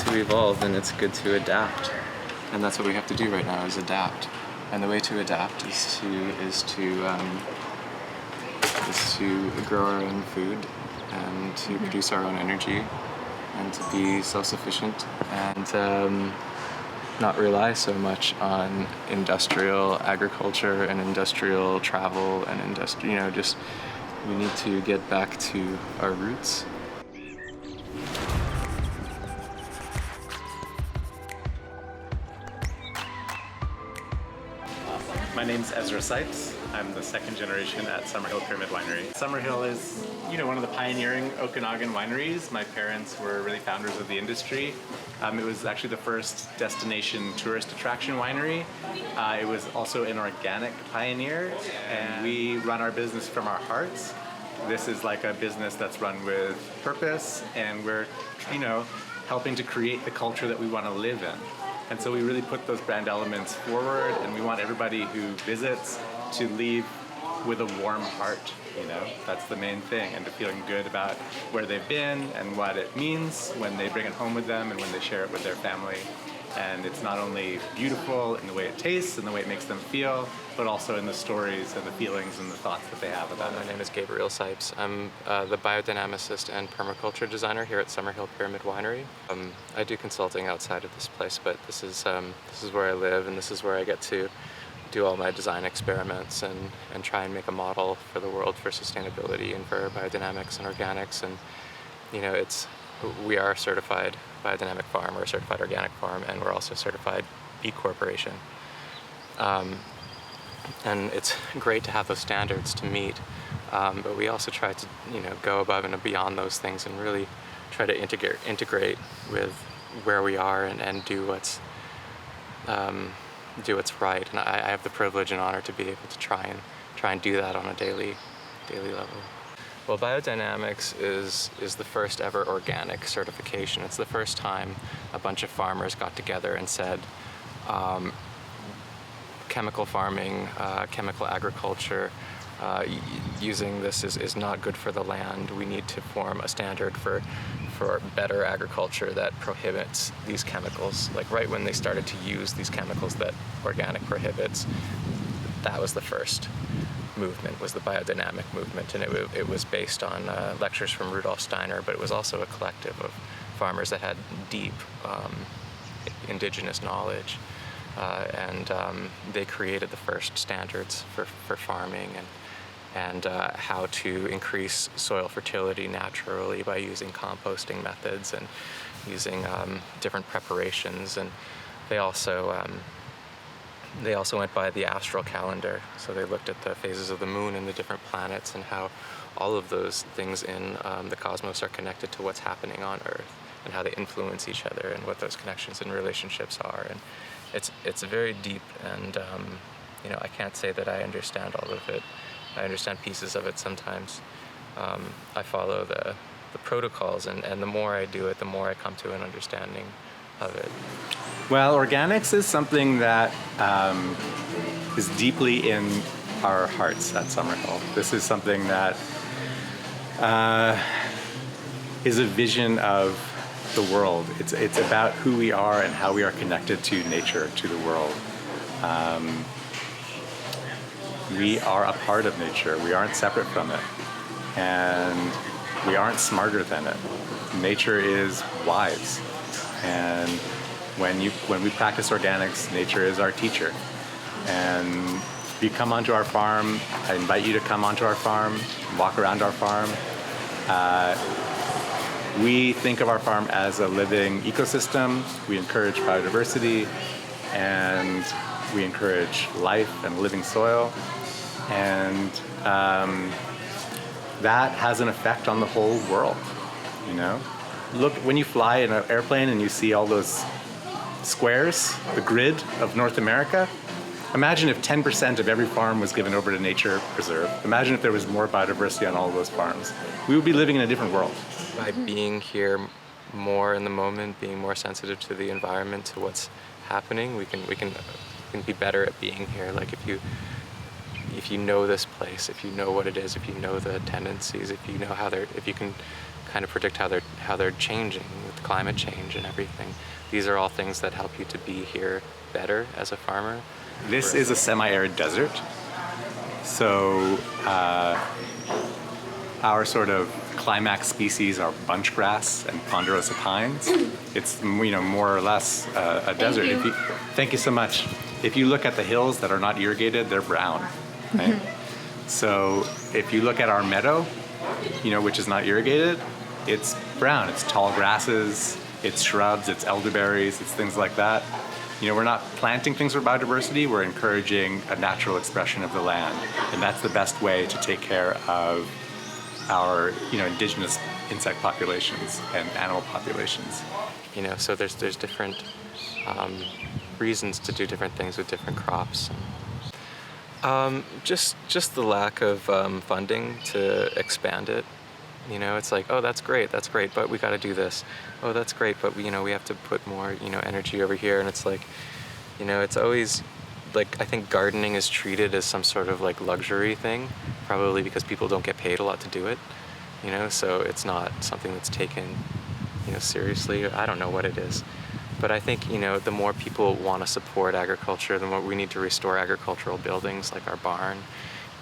to evolve and it's good to adapt. And that's what we have to do right now, is adapt. And the way to adapt is to grow our own food and to produce our own energy and to be self-sufficient and not rely so much on industrial agriculture and industrial travel and just we need to get back to our roots. My name's Ezra Cipes. I'm the second generation at Summerhill Pyramid Winery. Summerhill is, one of the pioneering Okanagan wineries. My parents were really founders of the industry. It was actually the first destination tourist attraction winery. It was also an organic pioneer, and we run our business from our hearts. This is like a business that's run with purpose, and we're, helping to create the culture that we want to live in. And so we really put those brand elements forward, and we want everybody who visits to leave with a warm heart, That's the main thing, and to feeling good about where they've been and what it means when they bring it home with them and when they share it with their family. And it's not only beautiful in the way it tastes and the way it makes them feel, but also in the stories and the feelings and the thoughts that they have about it. My name is Gabe Cipes. I'm the biodynamicist and permaculture designer here at Summerhill Pyramid Winery. I do consulting outside of this place, but this is where I live, and this is where I get to do all my design experiments and try and make a model for the world for sustainability and for biodynamics and organics. And we are a certified biodynamic farm or a certified organic farm, and we're also a certified B Corporation. And it's great to have those standards to meet, but we also try to go above and beyond those things and really try to integrate with where we are and do what's right. And I have the privilege and honor to be able to try and do that on a daily level. Well, biodynamics is the first ever organic certification. It's the first time a bunch of farmers got together and said, chemical farming, chemical agriculture, using this is not good for the land. We need to form a standard for better agriculture that prohibits these chemicals. Like right when they started to use these chemicals that organic prohibits, that was the first movement, was the biodynamic movement, and it was based on lectures from Rudolf Steiner, but it was also a collective of farmers that had deep indigenous knowledge, and they created the first standards for farming and how to increase soil fertility naturally by using composting methods and using different preparations. And they also went by the astral calendar, so they looked at the phases of the moon and the different planets and how all of those things in the cosmos are connected to what's happening on Earth and how they influence each other and what those connections and relationships are. And it's very deep, and I can't say that I understand all of it. I understand pieces of it sometimes. I follow the protocols, and the more I do it, the more I come to an understanding of it. Well, organics is something that is deeply in our hearts at Summerhill. This is something that is a vision of the world. It's about who we are and how we are connected to nature, to the world. We are a part of nature. We aren't separate from it. And we aren't smarter than it. Nature is wise. And when we practice organics, nature is our teacher. And if you come onto our farm, I invite you to come onto our farm, walk around our farm. We think of our farm as a living ecosystem. We encourage biodiversity, and we encourage life and living soil. And that has an effect on the whole world, Look, when you fly in an airplane and you see all those squares, the grid of North America, imagine if 10% of every farm was given over to nature preserve. Imagine if there was more biodiversity on all of those farms. We would be living in a different world. By being here more in the moment, being more sensitive to the environment, to what's happening, we can be better at being here. Like if you know this place, if you know what it is, if you know the tendencies, if you know if you can kind of predict how they're changing with climate change and everything. These are all things that help you to be here better as a farmer. This is a semi-arid desert, so our sort of climax species are bunchgrass and ponderosa pines. It's more or less a desert. Thank you so much. If you look at the hills that are not irrigated, they're brown. Right? So if you look at our meadow, which is not irrigated, it's brown. It's tall grasses, it's shrubs, it's elderberries, it's things like that. We're not planting things for biodiversity, we're encouraging a natural expression of the land. And that's the best way to take care of our, indigenous insect populations and animal populations. So there's different reasons to do different things with different crops. Just the lack of funding to expand it. It's like, oh, that's great, but we got to do this. Oh, that's great, but we have to put more, energy over here. And it's like, it's always like, I think gardening is treated as some sort of like luxury thing, probably because people don't get paid a lot to do it. So it's not something that's taken, seriously. I don't know what it is. But I think, the more people want to support agriculture, the more we need to restore agricultural buildings like our barn.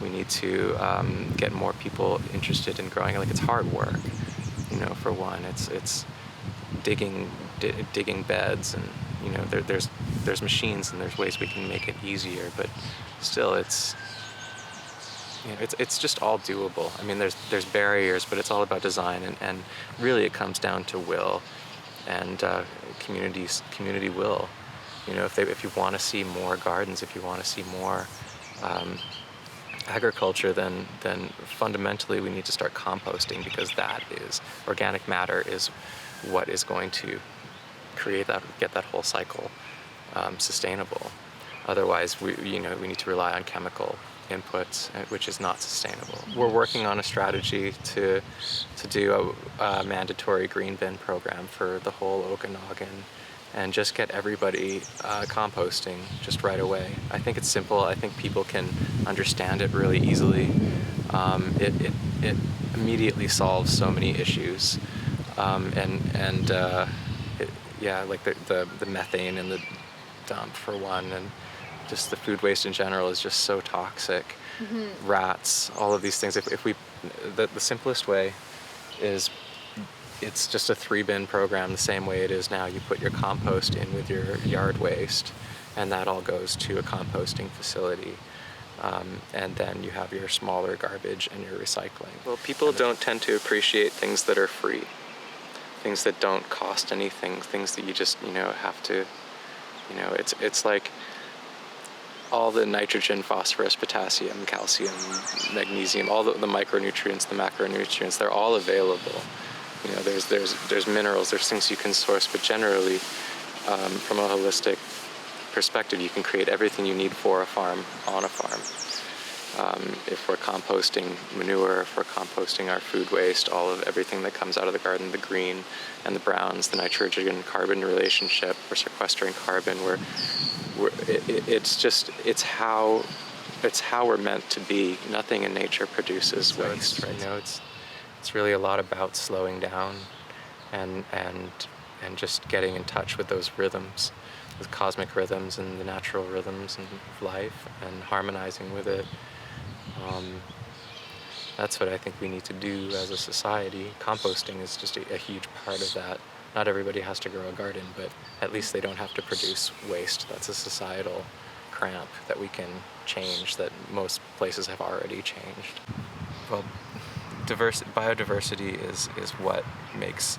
We need to get more people interested in growing. Like, it's hard work, for one. It's digging beds, and there's machines and there's ways we can make it easier. But still, it's just all doable. I mean, there's barriers, but it's all about design, and really it comes down to will and community will. If you want to see more gardens, if you want to see more agriculture, then fundamentally we need to start composting, because that is organic matter is what is going to get that whole cycle sustainable. Otherwise, we need to rely on chemical inputs, which is not sustainable. We're working on a strategy to do a mandatory green bin program for the whole Okanagan, and just get everybody composting just right away. I think it's simple. I think people can understand it really easily. It immediately solves so many issues, like the methane in the dump for one, and just the food waste in general is just so toxic. Mm-hmm. Rats, all of these things. The simplest way is, it's just a 3-bin program, the same way it is now. You put your compost in with your yard waste, and that all goes to a composting facility. And then you have your smaller garbage and your recycling. Well, people don't tend to appreciate things that are free, things that don't cost anything, things that you just, have to, it's like all the nitrogen, phosphorus, potassium, calcium, magnesium, all the micronutrients, the macronutrients, they're all available. There's minerals, there's things you can source, but generally, from a holistic perspective, you can create everything you need for a farm on a farm. If we're composting manure, if we're composting our food waste, everything that comes out of the garden, the green and the browns, the nitrogen carbon relationship, we're sequestering carbon. It's how we're meant to be. Nothing in nature produces waste, right? It's really a lot about slowing down and just getting in touch with those rhythms, with cosmic rhythms and the natural rhythms of life, and harmonizing with it. That's what I think we need to do as a society. Composting is just a huge part of that. Not everybody has to grow a garden, but at least they don't have to produce waste. That's a societal cramp that we can change, that most places have already changed. Well, biodiversity is what makes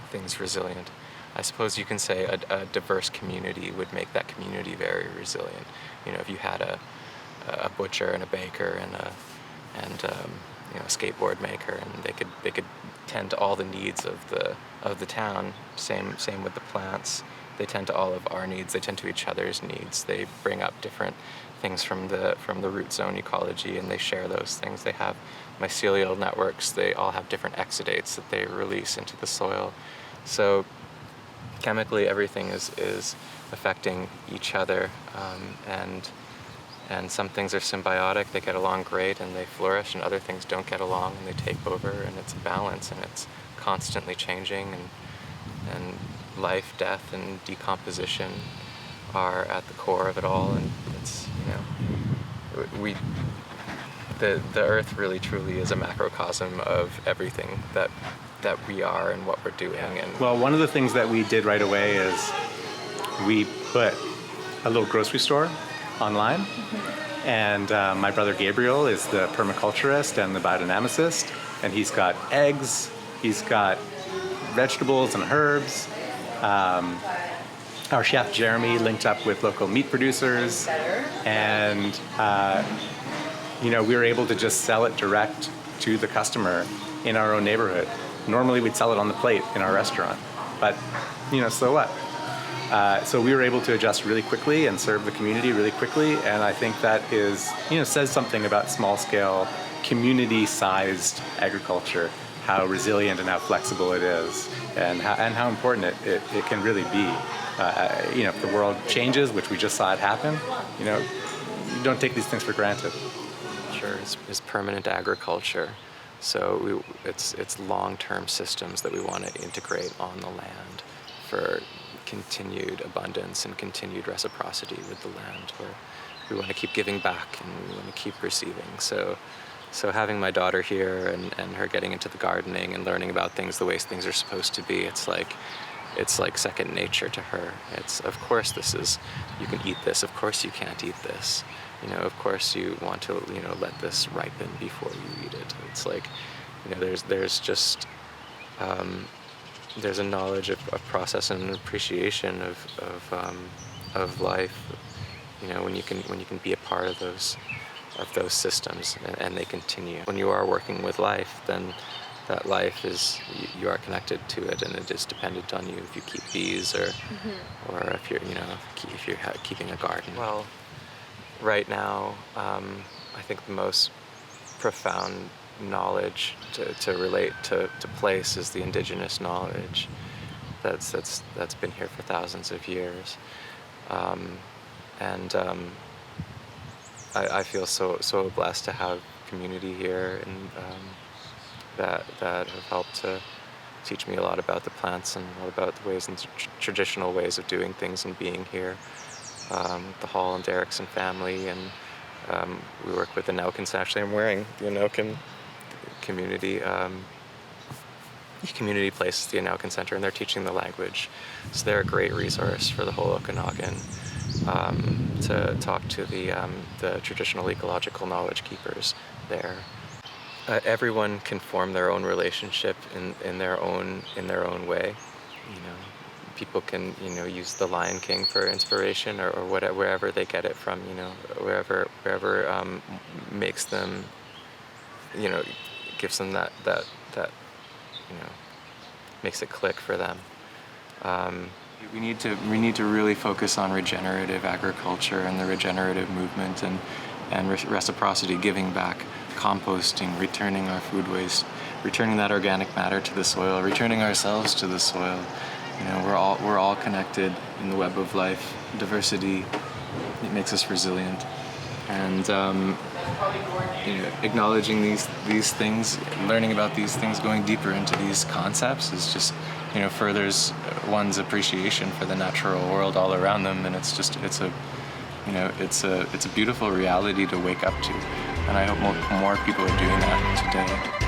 things resilient. I suppose you can say a diverse community would make that community very resilient. If you had a butcher and a baker and a skateboard maker, and they could tend to all the needs of the town. Same with the plants. They tend to all of our needs. They tend to each other's needs. They bring up different things from the root zone ecology, and they share those things. They have mycelial networks. They all have different exudates that they release into the soil. So chemically, everything is affecting each other, and And some things are symbiotic, they get along great and they flourish, and other things don't get along and they take over, and it's a balance, and it's constantly changing, and life, death, and decomposition are at the core of it all. And it's, the earth really truly is a macrocosm of everything that we are and what we're doing. And well, one of the things that we did right away is we put a little grocery store online, and my brother Gabriel is the permaculturist and the biodynamicist, and he's got eggs, he's got vegetables and herbs. Our chef Jeremy linked up with local meat producers, and we were able to just sell it direct to the customer in our own neighborhood. Normally we'd sell it on the plate in our restaurant, but so what? So we were able to adjust really quickly and serve the community really quickly, and I think that says something about small-scale, community-sized agriculture, how resilient and how flexible it is, and how important it can really be. If the world changes, which we just saw it happen, you don't take these things for granted. Sure, is permanent agriculture. So it's long-term systems that we want to integrate on the land for continued abundance and continued reciprocity with the land, where we want to keep giving back and we want to keep receiving. So having my daughter here and her getting into the gardening and learning about things the way things are supposed to be, it's like second nature to her. It's, of course you can eat this, of course you can't eat this. Of course you want to, let this ripen before you eat it. It's like, there's just, there's a knowledge of process and an appreciation of life, when you can be a part of those systems, and they continue. When you are working with life, then that life you are connected to it, and it is dependent on you if you keep bees or if you're if you're keeping a garden. Well, right now, I think the most profound knowledge to relate to place is the indigenous knowledge that's been here for thousands of years, and I feel so blessed to have community here, and that have helped to teach me a lot about the plants and a lot about the ways and traditional ways of doing things and being here. The Hall and Derrickson family, and we work with the Nauken. Actually, I'm wearing the Nauken community place, the Nauken Center, and they're teaching the language. So they're a great resource for the whole Okanagan to talk to the traditional ecological knowledge keepers there. Everyone can form their own relationship in their own way. People can use the Lion King for inspiration, or wherever they get it from. Wherever makes them, gives them that makes it click for them. We need to really focus on regenerative agriculture and the regenerative movement, and reciprocity, giving back, composting, returning our food waste, returning that organic matter to the soil, returning ourselves to the soil. We're all connected in the web of life. Diversity, it makes us resilient, and acknowledging these things, learning about these things, going deeper into these concepts is just furthers one's appreciation for the natural world all around them, and it's a beautiful reality to wake up to, and I hope more people are doing that today.